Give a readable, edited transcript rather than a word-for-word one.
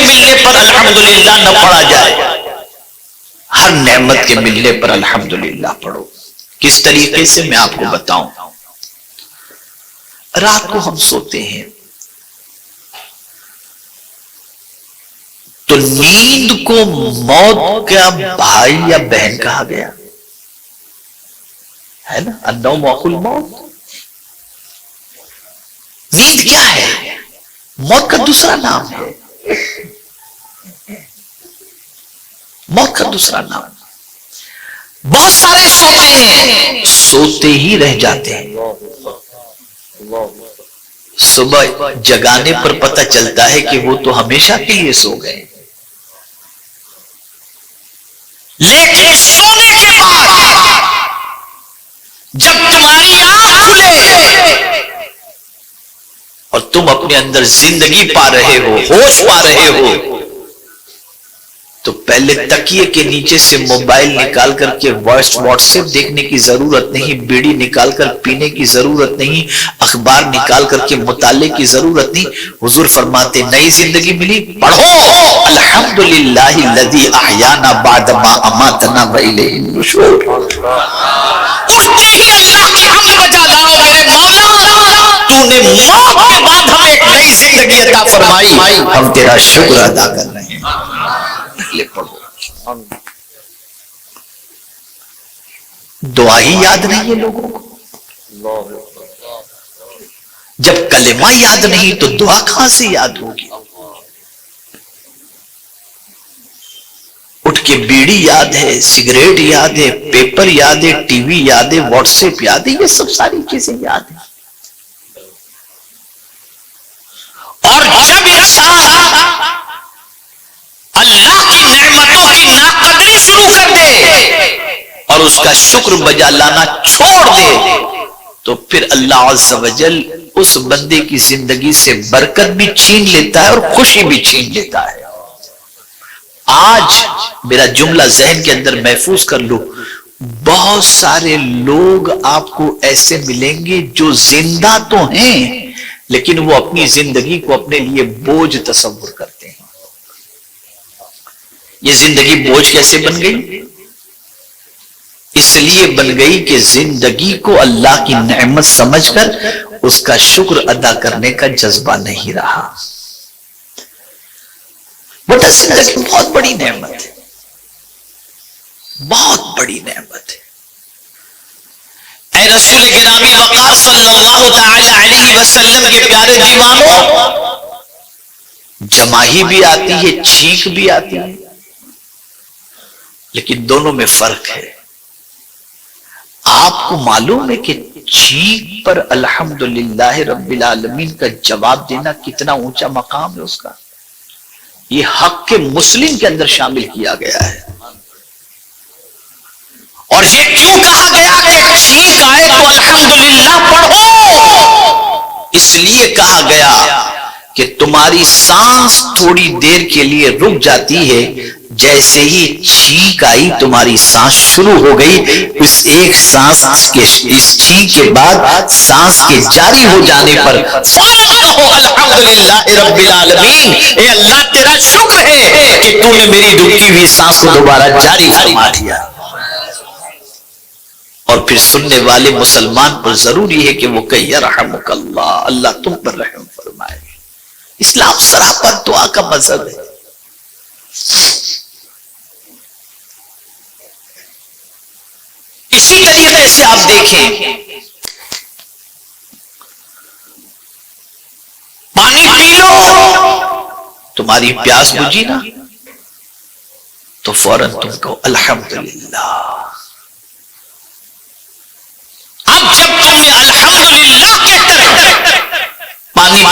ملنے پر الحمدللہ نہ پڑھا جائے، ہر نعمت کے ملنے پر الحمدللہ پڑھو۔ کس طریقے سے میں آپ کو بتاؤں۔ رات کو ہم سوتے ہیں تو نیند کو موت کا بھائی یا بہن کہا گیا ہے نا، النوم اخو الموت۔ نیند کیا ہے؟ موت کا دوسرا نام ہے، موت کا دوسرا نام۔ بہت سارے سوتے ہیں، سوتے ہی رہ جاتے ہیں، صبح جگانے پر پتہ چلتا ہے کہ وہ تو ہمیشہ کے لیے سو گئے۔ لیکن سونے کے بعد جب تمہاری آنکھ کھلے اور تم اپنے اندر زندگی پا رہے ہو، ہوش پا رہے ہو، تو پہلے تکیے کے نیچے سے موبائل نکال کر کے واٹس ایپ دیکھنے کی ضرورت نہیں، بیڑی نکال کر پینے کی ضرورت نہیں، اخبار نکال کر کے مطالعے کی ضرورت نہیں۔ حضور فرماتے نئی زندگی ملی، پڑھو الحمدللہ الذی احیانا بعد ما اماتنا والیہ النشور۔ اٹھتے ہی اللہ کی حمد بجا لاؤ، میرے مولا تو نے موت کے بعد ہمیں ایک نئی زندگی عطا فرمائی، ہم تیرا شکر ادا کر رہے ہیں۔ پڑھو، دعا ہی یاد نہیں ہے لوگوں کو۔ جب کلمہ یاد نہیں تو دعا کہاں سے یاد ہوگی؟ اٹھ کے بیڑی یاد ہے، سگریٹ یاد ہے، پیپر یاد ہے، ٹی وی یاد ہے، واٹس ایپ یاد ہے، یہ سب ساری چیزیں یاد ہیں۔ اور جب انسان اللہ کی نعمتوں کی ناقدری شروع کر دے اور اس کا شکر بجا لانا چھوڑ دے تو پھر اللہ عز و جل اس بندے کی زندگی سے برکت بھی چھین لیتا ہے اور خوشی بھی چھین لیتا ہے۔ آج میرا جملہ ذہن کے اندر محفوظ کر لو، بہت سارے لوگ آپ کو ایسے ملیں گے جو زندہ تو ہیں لیکن وہ اپنی زندگی کو اپنے لیے بوجھ تصور کرتے ہیں۔ یہ زندگی بوجھ کیسے بن گئی؟ اس لیے بن گئی کہ زندگی کو اللہ کی نعمت سمجھ کر اس کا شکر ادا کرنے کا جذبہ نہیں رہا۔ بیٹا زندگی بہت بڑی نعمت ہے، بہت بڑی نعمت ہے۔ اے رسول گرامی وقار صلی اللہ تعالی علیہ وسلم کے پیارے دیوانوں، جماہی بھی آتی ہے، چھینک بھی آتی ہے، لیکن دونوں میں فرق ہے۔ آپ کو معلوم ہے کہ چھینک پر الحمدللہ رب العالمین کا جواب دینا کتنا اونچا مقام ہے اس کا؟ یہ حق کے مسلم کے اندر شامل کیا گیا ہے۔ اور یہ کیوں کہا گیا کہ چھینک آئے تو الحمدللہ پڑھو؟ اس لیے کہا گیا کہ تمہاری سانس تھوڑی دیر کے لیے رک جاتی ہے، جیسے ہی چھینک آئی تمہاری سانس شروع ہو گئی، اس ایک سانس کے اس چھینک کے بعد سانس کے جاری ہو جانے پر فوراً کہو الحمدللہ رب العالمین، اے اللہ تیرا شکر ہے کہ تو نے میری رکی ہوئی سانس کو دوبارہ جاری فرما دیا۔ اور پھر سننے والے مسلمان پر ضروری ہے کہ وہ کہے یرحمک اللہ، اللہ تم پر رحم فرمائے۔ اسلام سراپر دعا کا مذہب ہے۔ اسی طریقے سے آپ دیکھیں، پانی پی لو، تمہاری پیاس بجھی نا تو فوراً تم کو الحمدللہ۔ اب جب تم نے الحمدللہ کہہ کر پانی